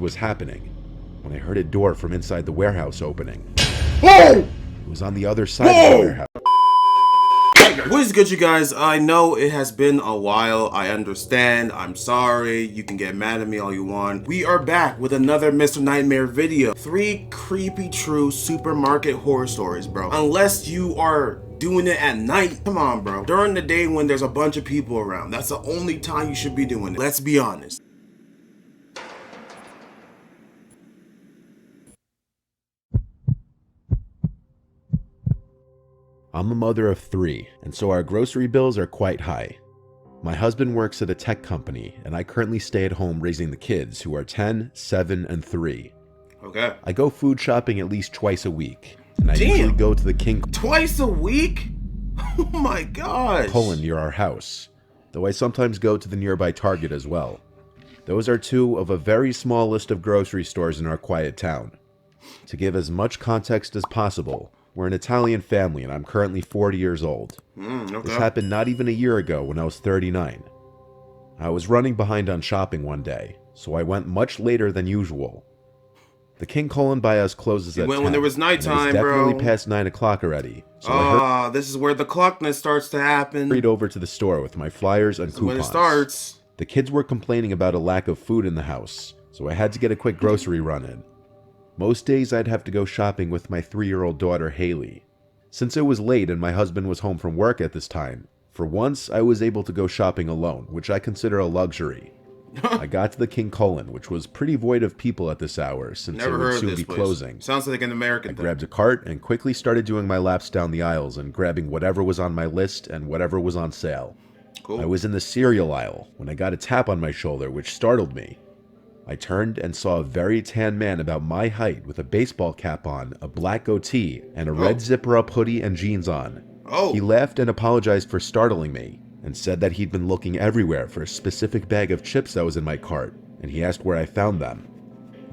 was happening when I heard a door from inside the warehouse opening. Whoa! It was on the other side of the warehouse. What is good, you guys? I know it has been a while. I understand. I'm sorry. You can get mad at me all you want. We are back with another Mr. Nightmare video. 3 creepy true supermarket horror stories, bro. Unless you are doing it at night. Come on, bro. During the day when there's a bunch of people around. That's the only time you should be doing it. Let's be honest. I'm a mother of 3, and so our grocery bills are quite high. My husband works at a tech company, and I currently stay at home raising the kids, who are 10, 7, and 3. Okay. I go food shopping at least twice a week, and I usually go to the King Twice a week? Oh my gosh. Cullen near our house, though I sometimes go to the nearby Target as well. Those are 2 of a very small list of grocery stores in our quiet town. To give as much context as possible, we're an Italian family, and I'm currently 40 years old. Okay. This happened not even a year ago when I was 39. I was running behind on shopping one day, so I went much later than usual. The King Cullen by us closes at 10. When there was nighttime, bro. It's definitely past 9 o'clock already. So this is where the clockness starts to happen. I hurried over to the store with my flyers and coupons. When it starts. The kids were complaining about a lack of food in the house, so I had to get a quick grocery run in. Most days I'd have to go shopping with my 3-year-old daughter Haley. Since it was late and my husband was home from work at this time, for once I was able to go shopping alone, which I consider a luxury. I got to the King Cullen, which was pretty void of people at this hour since it would soon be closing. Sounds like an American thing. I grabbed a cart and quickly started doing my laps down the aisles and grabbing whatever was on my list and whatever was on sale. Cool. I was in the cereal aisle when I got a tap on my shoulder, which startled me. I turned and saw a very tan man about my height with a baseball cap on, a black goatee, and a red zipper-up hoodie and jeans on. He laughed and apologized for startling me, and said that he'd been looking everywhere for a specific bag of chips that was in my cart, and he asked where I found them.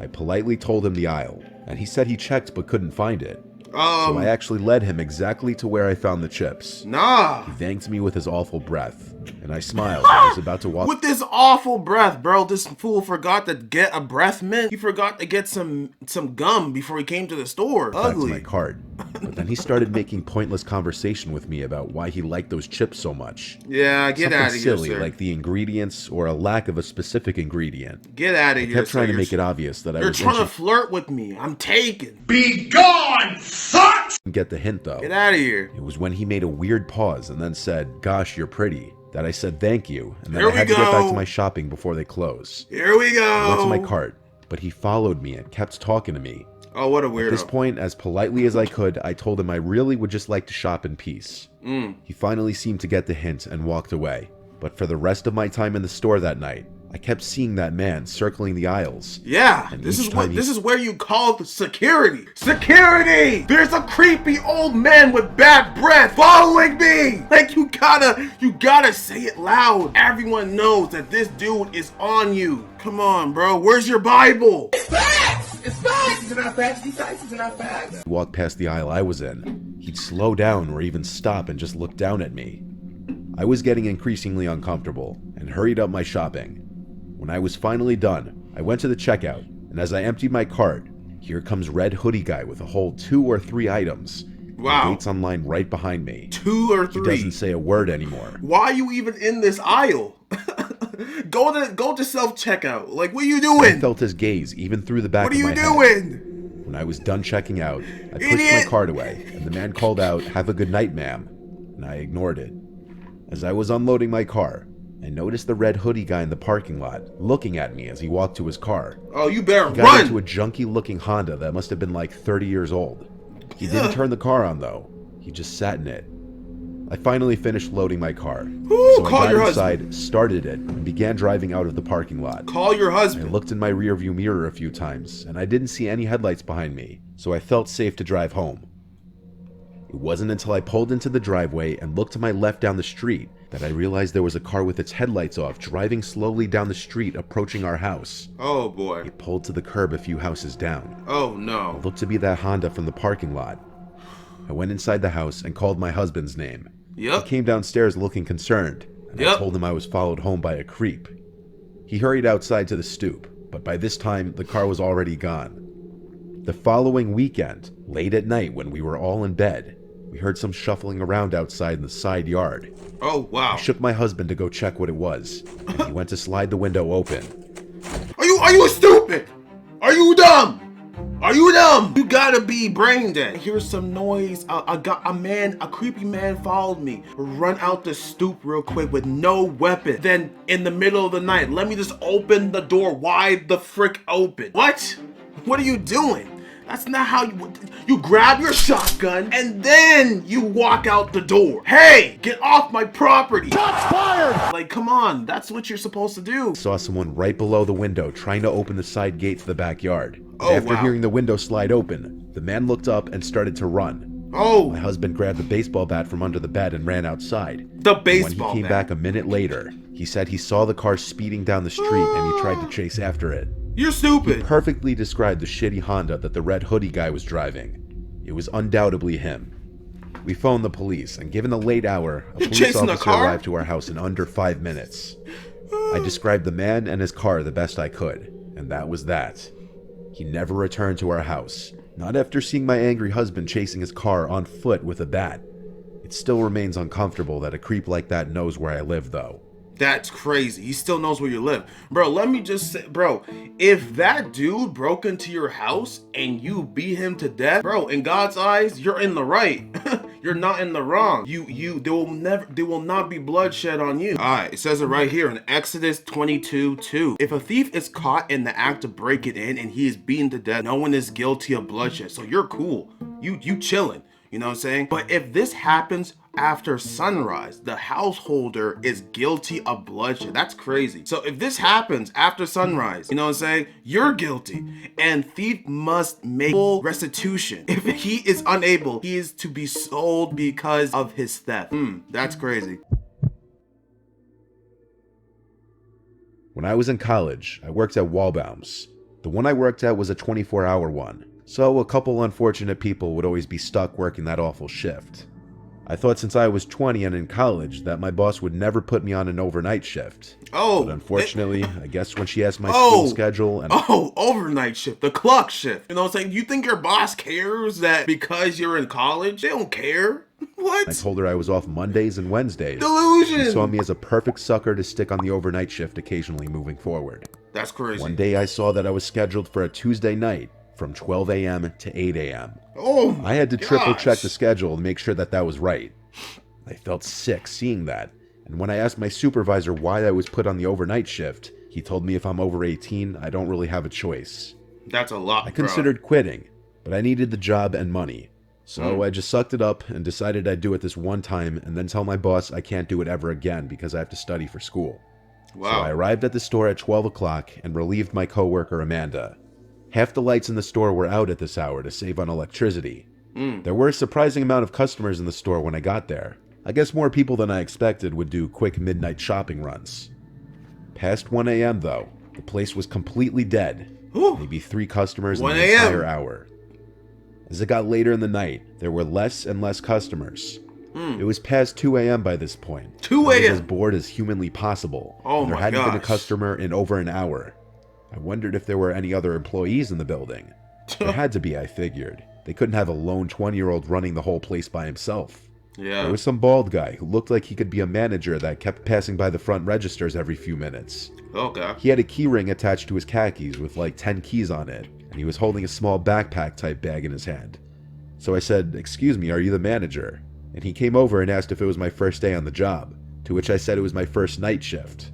I politely told him the aisle, and he said he checked but couldn't find it. So I actually led him exactly to where I found the chips. He thanked me with his awful breath, and I smiled and was about to walk. With this awful breath, bro, this fool forgot to get a breath mint. He forgot to get some gum before he came to the store. Back to my cart. But then he started making pointless conversation with me about why he liked those chips so much. Yeah, get out of here, silly, sir. like the ingredients or a lack of a specific ingredient. Get out of here, I kept trying to make it obvious that I was You're trying to flirt with me. I'm taken. Be gone, fuck! Get the hint though. Get out of here. It was when he made a weird pause and then said, "Gosh, you're pretty," that I said thank you, and then I had to get back to my shopping before they close. Here we go. I went to my cart, but he followed me and kept talking to me. Oh, what a weirdo. At this point, as politely as I could, I told him I really would just like to shop in peace. He finally seemed to get the hint and walked away. But for the rest of my time in the store that night, I kept seeing that man circling the aisles. Yeah, this is where you call the security. Security! There's a creepy old man with bad breath following me! Like you gotta say it loud. Everyone knows that this dude is on you. Come on, bro. Where's your Bible? It's facts! It's facts! It's not facts. These facts are not facts. He walked past the aisle I was in. He'd slow down or even stop and just look down at me. I was getting increasingly uncomfortable and hurried up my shopping. When I was finally done, I went to the checkout, and as I emptied my cart, here comes red hoodie guy with a whole 2 or 3 items. Wow. He waits online right behind me. 2 or 3. He doesn't say a word anymore. Why are you even in this aisle? Go to self-checkout. Like, what are you doing? I felt his gaze even through the back of my head. What are you doing? When I was done checking out, I pushed my cart away, and the man called out, "Have a good night, ma'am," and I ignored it. As I was unloading my car, I noticed the red hoodie guy in the parking lot, looking at me as he walked to his car. Oh, you better He got into a junky-looking Honda that must have been like 30 years old. He didn't turn the car on, though. He just sat in it. I finally finished loading my car. So I got inside, started it, and began driving out of the parking lot. Call your husband. I looked in my rearview mirror a few times, and I didn't see any headlights behind me, so I felt safe to drive home. It wasn't until I pulled into the driveway and looked to my left down the street that I realized there was a car with its headlights off driving slowly down the street approaching our house. Oh boy. It pulled to the curb a few houses down. Oh no. It looked to be that Honda from the parking lot. I went inside the house and called my husband's name. Yep. He came downstairs looking concerned, and I told him I was followed home by a creep. He hurried outside to the stoop, but by this time, the car was already gone. The following weekend, late at night when we were all in bed, we heard some shuffling around outside in the side yard. Oh, wow. I shook my husband to go check what it was, and he went to slide the window open. Are you stupid? Are you dumb? Are you dumb? You gotta be brain dead. Here's some noise. A creepy man followed me. Run out the stoop real quick with no weapon. Then in the middle of the night, let me just open the door wide the frick open. What? What are you doing? That's not how you grab your shotgun and then you walk out the door. Hey, get off my property. Shots fired. Like, come on, that's what you're supposed to do. Saw someone right below the window trying to open the side gate to the backyard. Oh, After wow. hearing the window slide open, the man looked up and started to run. Oh, My husband grabbed the baseball bat from under the bed and ran outside. the When baseball he came bat. back a minute later, he said he saw the car speeding down the street and he tried to chase after it. You're stupid. Perfectly described the shitty Honda that the red hoodie guy was driving. It was undoubtedly him. We phoned the police, and given the late hour, a police chasing a officer car? arrived to our house in under 5 minutes. I described the man and his car the best I could, and that was that. He never returned to our house, not after seeing my angry husband chasing his car on foot with a bat. It still remains uncomfortable that a creep like that knows where I live, though. That's crazy. He still knows where you live. Bro, let me just say, bro, if that dude broke into your house and you beat him to death, bro, in God's eyes, you're in the right. You're not in the wrong. There will not be bloodshed on you. All right, it says it right here in Exodus 22:2. If a thief is caught in the act of breaking in and he is beaten to death, no one is guilty of bloodshed. So you're cool. You chilling. You know what I'm saying? But if this happens after sunrise, the householder is guilty of bloodshed. That's crazy. So if this happens after sunrise, you know what I'm saying? You're guilty. And thief must make full restitution. If he is unable, he is to be sold because of his theft. That's crazy. When I was in college, I worked at Wallbaum's. The one I worked at was a 24-hour one, so a couple unfortunate people would always be stuck working that awful shift. I thought since I was 20 and in college that my boss would never put me on an overnight shift. Oh. But unfortunately, I guess when she asked my school schedule and... Overnight shift, the clock shift. You know what I'm saying? You think your boss cares that because you're in college? They don't care. What? I told her I was off Mondays and Wednesdays. Delusion. She saw me as a perfect sucker to stick on the overnight shift occasionally moving forward. That's crazy. One day I saw that I was scheduled for a Tuesday night from 12 a.m. to 8 a.m. Oh my I had to triple check gosh. the schedule to make sure that that was right. I felt sick seeing that, and when I asked my supervisor why I was put on the overnight shift, he told me if I'm over 18, I don't really have a choice. That's a lot, I considered quitting, but I needed the job and money. So I just sucked it up and decided I'd do it this one time and then tell my boss I can't do it ever again because I have to study for school. Wow. So I arrived at the store at 12 o'clock and relieved my coworker Amanda. Half the lights in the store were out at this hour to save on electricity. There were a surprising amount of customers in the store when I got there. I guess more people than I expected would do quick midnight shopping runs. Past 1 a.m. though, the place was completely dead. Maybe 3 customers in 1 the a.m. entire hour. As it got later in the night, there were less and less customers. It was past 2 a.m. by this point. 2 I was a.m.? as bored as humanly possible. Oh There my hadn't been a gosh. customer in over an hour. I wondered if there were any other employees in the building. There had to be, I figured. They couldn't have a lone 20-year-old running the whole place by himself. Yeah. There was some bald guy who looked like he could be a manager that kept passing by the front registers every few minutes. Okay. He had a key ring attached to his khakis with like 10 keys on it, and he was holding a small backpack type bag in his hand. So I said, "Excuse me, are you the manager?" And he came over and asked if it was my first day on the job, to which I said it was my first night shift.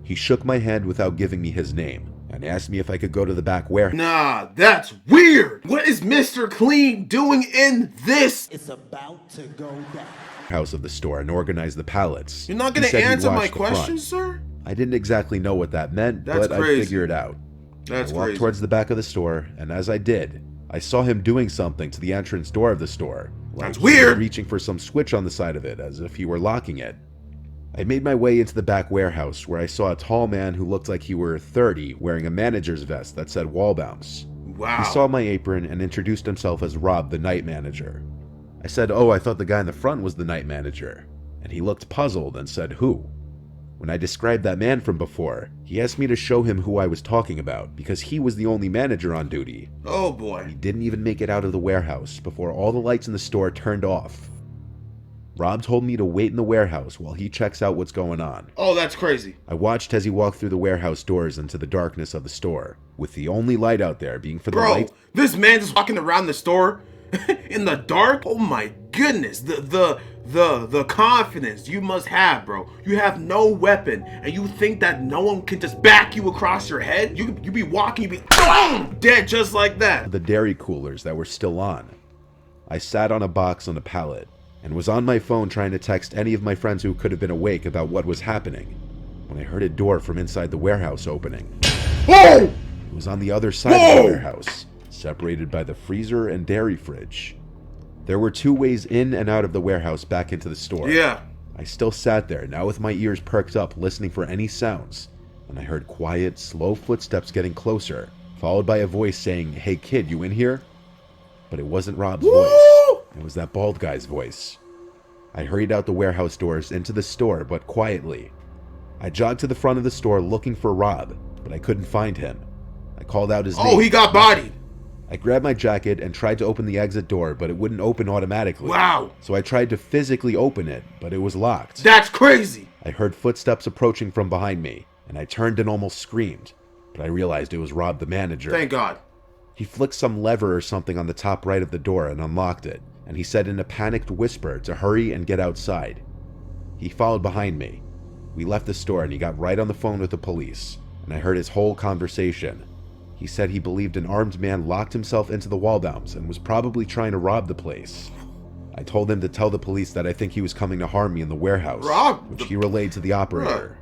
He shook my hand without giving me his name, and asked me if I could go to the back warehouse Nah, that's weird. What is Mr. Clean doing in this? It's about to go down. of the store and organize the pallets. You're not He gonna said he'd answer my wash the front. question, sir? I didn't exactly know what that meant, That's but crazy. I'd figure it out. That's I walked crazy. towards the back of the store, and as I did, I saw him doing something to the entrance door of the store. That's he was weird. reaching for some switch on the side of it, as if he were locking it. I made my way into the back warehouse, where I saw a tall man who looked like he were 30, wearing a manager's vest that said Wallbaum's. Wow. He saw my apron and introduced himself as Rob, the night manager. I said, "Oh, I thought the guy in the front was the night manager." And he looked puzzled and said, "Who?" When I described that man from before, he asked me to show him who I was talking about because he was the only manager on duty. Oh boy. He didn't even make it out of the warehouse before all the lights in the store turned off. Rob told me to wait in the warehouse while he checks out what's going on. Oh, that's crazy. I watched as he walked through the warehouse doors into the darkness of the store, with the only light out there being for the light. Bro, this man just walking around the store in the dark? Oh my goodness. The confidence you must have, bro. You have no weapon, and you think that no one can just back you across your head? You be walking, you be boom, dead just like that. The dairy coolers that were still on. I sat on a box on a pallet, and was on my phone trying to text any of my friends who could have been awake about what was happening, when I heard a door from inside the warehouse opening. Whoa! It was on the other side of the warehouse, separated by the freezer and dairy fridge. There were 2 ways in and out of the warehouse back into the store. Yeah. I still sat there, now with my ears perked up, listening for any sounds, when I heard quiet, slow footsteps getting closer, followed by a voice saying, "Hey kid, you in here?" But it wasn't Rob's voice. It was that bald guy's voice. I hurried out the warehouse doors into the store, but quietly. I jogged to the front of the store looking for Rob, but I couldn't find him. I called out his name. Oh, he got bodied. I grabbed my jacket and tried to open the exit door, but it wouldn't open automatically. Wow. So I tried to physically open it, but it was locked. That's crazy. I heard footsteps approaching from behind me, and I turned and almost screamed, but I realized it was Rob the manager. Thank God. He flicked some lever or something on the top right of the door and unlocked it, and he said in a panicked whisper to hurry and get outside. He followed behind me. We left the store and he got right on the phone with the police, and I heard his whole conversation. He said he believed an armed man locked himself into the wall bounce and was probably trying to rob the place. I told him to tell the police that I think he was coming to harm me in the warehouse, which he relayed to the operator.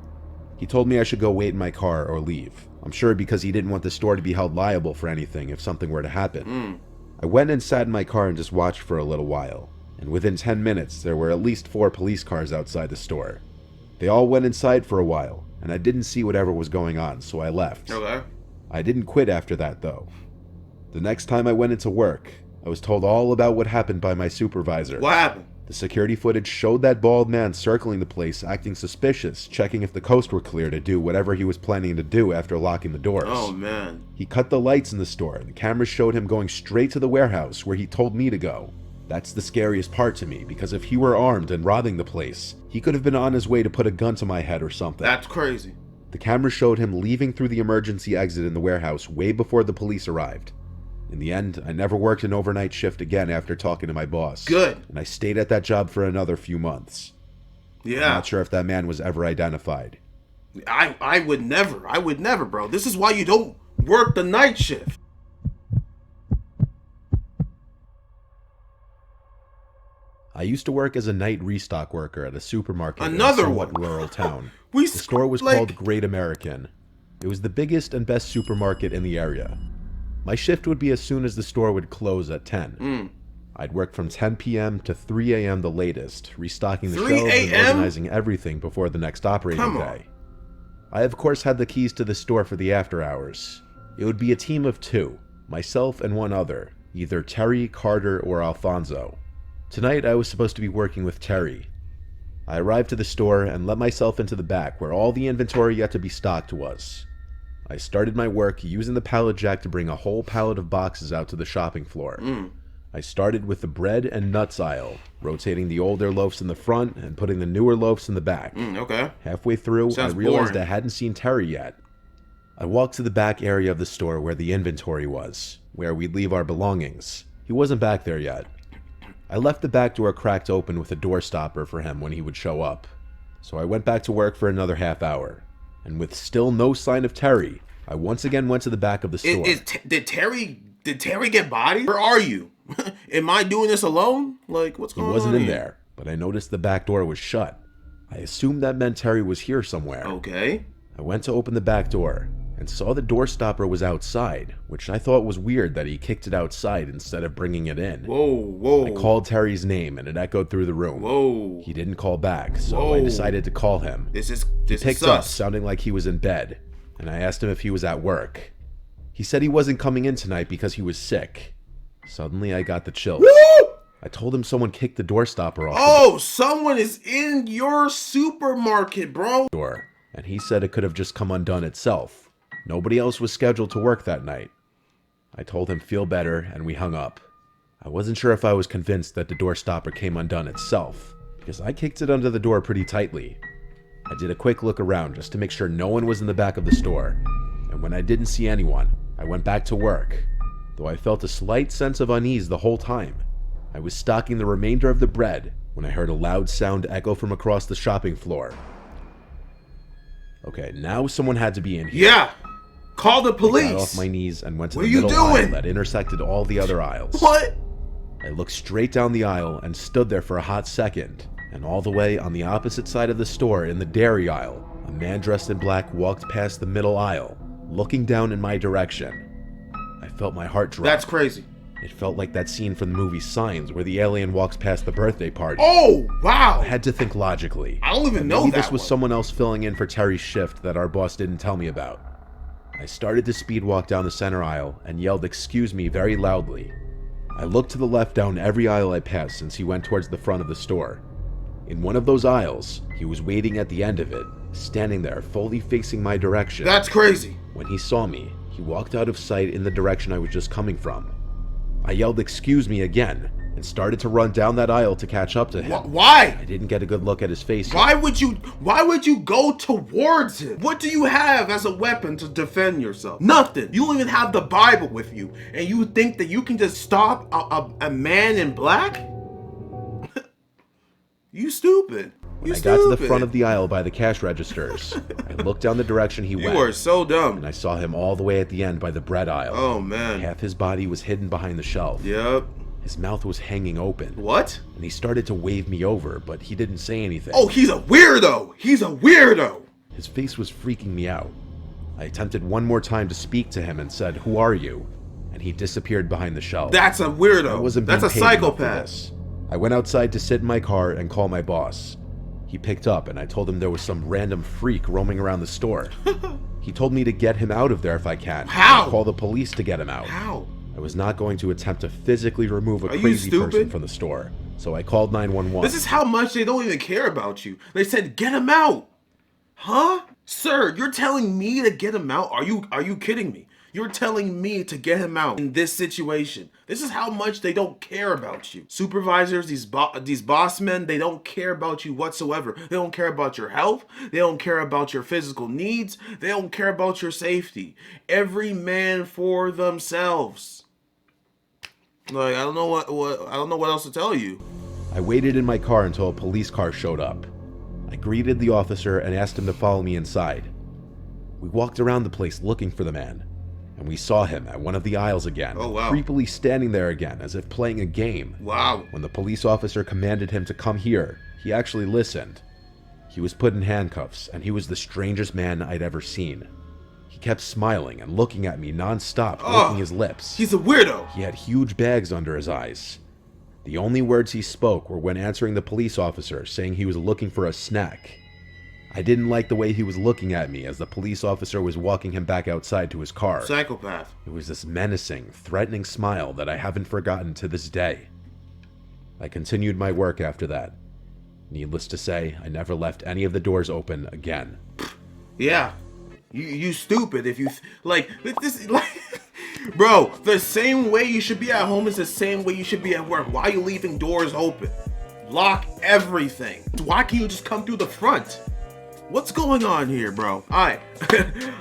He told me I should go wait in my car or leave. I'm sure because he didn't want the store to be held liable for anything if something were to happen. I went and sat in my car and just watched for a little while, and within 10 minutes there were at least 4 police cars outside the store. They all went inside for a while, and I didn't see whatever was going on, so I left. Okay. I didn't quit after that, though. The next time I went into work, I was told all about what happened by my supervisor. What happened? The security footage showed that bald man circling the place, acting suspicious, checking if the coast were clear to do whatever he was planning to do after locking the doors. Oh, man. He cut the lights in the store, and the cameras showed him going straight to the warehouse where he told me to go. That's the scariest part to me, because if he were armed and robbing the place, he could have been on his way to put a gun to my head or something. That's crazy. The camera showed him leaving through the emergency exit in the warehouse way before the police arrived. In the end, I never worked an overnight shift again after talking to my boss. Good. And I stayed at that job for another few months. Yeah. I'm not sure if that man was ever identified. I would never, bro. This is why you don't work the night shift. I used to work as a night restock worker at a supermarket in Another a somewhat one. rural town. The The store was called Great American. It was the biggest and best supermarket in the area. My shift would be as soon as the store would close at 10. I'd work from 10 p.m. to 3 a.m. the latest, restocking the 3 shelves and a.m.? organizing everything before the next operating day. I, of course, had the keys to the store for the after hours. It would be a team of 2, myself and one other, either Terry, Carter, or Alfonso. Tonight, I was supposed to be working with Terry. I arrived to the store and let myself into the back where all the inventory yet to be stocked was. I started my work using the pallet jack to bring a whole pallet of boxes out to the shopping floor. I started with the bread and nuts aisle, rotating the older loaves in the front and putting the newer loaves in the back. Okay. Halfway through, Sounds I realized boring. I hadn't seen Terry yet. I walked to the back area of the store where the inventory was, where we'd leave our belongings. He wasn't back there yet. I left the back door cracked open with a door stopper for him when he would show up. So I went back to work for another half hour. And with still no sign of Terry, I once again went to the back of the store. Did Terry get bodied? Where are you? Am I doing this alone? Like, what's He going on? wasn't in here? there, but I noticed the back door was shut. I assumed that meant Terry was here somewhere. Okay. I went to open the back door and saw the door stopper was outside, which I thought was weird that he kicked it outside instead of bringing it in. Whoa. I called Terry's name and it echoed through the room. Whoa. He didn't call back, so I decided to call him. This is He picked up, sus. sounding like he was in bed, and I asked him if he was at work. He said he wasn't coming in tonight because he was sick. Suddenly I got the chills. Woo! I told him someone kicked the doorstopper off Oh, someone is in your supermarket, bro. the door, and he said it could have just come undone itself. Nobody else was scheduled to work that night. I told him feel better, and we hung up. I wasn't sure if I was convinced that the doorstopper came undone itself, because I kicked it under the door pretty tightly. I did a quick look around just to make sure no one was in the back of the store, and when I didn't see anyone, I went back to work, though I felt a slight sense of unease the whole time. I was stocking the remainder of the bread when I heard a loud sound echo from across the shopping floor. Okay, now someone had to be in here. Yeah. Call the police. I got off my knees and went to What the are you middle aisle doing? that intersected all the other aisles. What? I looked straight down the aisle and stood there for a hot second, and all the way on the opposite side of the store in the dairy aisle, a man dressed in black walked past the middle aisle, looking down in my direction. I felt my heart drop. That's crazy. It felt like that scene from the movie Signs where the alien walks past the birthday party. Oh, wow. I had to think logically. I don't even know Maybe that this was one. someone else filling in for Terry's shift that our boss didn't tell me about. I started to speed walk down the center aisle and yelled "excuse me" very loudly. I looked to the left down every aisle I passed since he went towards the front of the store. In one of those aisles, he was waiting at the end of it, standing there fully facing my direction. That's crazy. When he saw me, he walked out of sight in the direction I was just coming from. I yelled "excuse me" again and started to run down that aisle to catch up to him. Why? I didn't get a good look at his face. Why would you go towards him? What do you have as a weapon to defend yourself? Nothing. You don't even have the Bible with you, and you think that you can just stop a man in black? You stupid. When I got to the front of the aisle by the cash registers, I looked down the direction he went. You are so dumb. And I saw him all the way at the end by the bread aisle. Oh man. Half his body was hidden behind the shelf. Yep. His mouth was hanging open. What? And he started to wave me over, but he didn't say anything. Oh, he's a weirdo. He's a weirdo. His face was freaking me out. I attempted one more time to speak to him and said, "Who are you?" And he disappeared behind the shelf. That's a weirdo. I wasn't being That's a paid enough for psychopath. this. I went outside to sit in my car and call my boss. He picked up and I told him there was some random freak roaming around the store. He told me to get him out of there if I can. How? And call the police to get him out. How? I was not going to attempt to physically remove a Are you crazy person stupid? from the store. So I called 911. This is how much they don't even care about you. They said, get him out. Huh? Sir, you're telling me to get him out? Are you kidding me? You're telling me to get him out in this situation. This is how much they don't care about you. Supervisors, these boss men, they don't care about you whatsoever. They don't care about your health. They don't care about your physical needs. They don't care about your safety. Every man for themselves. Like, I don't know what else to tell you. I waited in my car until a police car showed up. I greeted the officer and asked him to follow me inside. We walked around the place looking for the man, and we saw him at one of the aisles again, Oh, wow. creepily standing there again as if playing a game. Wow. When the police officer commanded him to come here, he actually listened. He was put in handcuffs, and he was the strangest man I'd ever seen. He kept smiling and looking at me non-stop, licking his lips. He's a weirdo. He had huge bags under his eyes. The only words he spoke were when answering the police officer, saying he was looking for a snack. I didn't like the way he was looking at me as the police officer was walking him back outside to his car. Psychopath. It was this menacing, threatening smile that I haven't forgotten to this day. I continued my work after that. Needless to say, I never left any of the doors open again. Yeah. You stupid if you like this like bro, the same way you should be at home is the same way you should be at work. Why are you leaving doors open? Lock everything. Why can't you just come through the front? What's going on here, bro? Alright.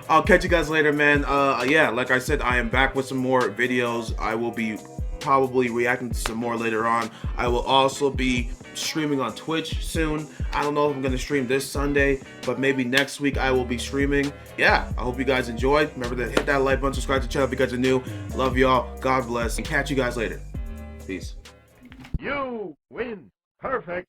I'll catch you guys later, man. Yeah, like I said, I am back with some more videos. I will be probably reacting to some more later on. I will also be streaming on Twitch soon. I don't know if I'm gonna stream this Sunday, but maybe next week I will be streaming. Yeah, I hope you guys enjoyed. Remember to hit that like button, subscribe to the channel if you guys are new. Love y'all. God bless, and catch you guys later. Peace. You win. Perfect.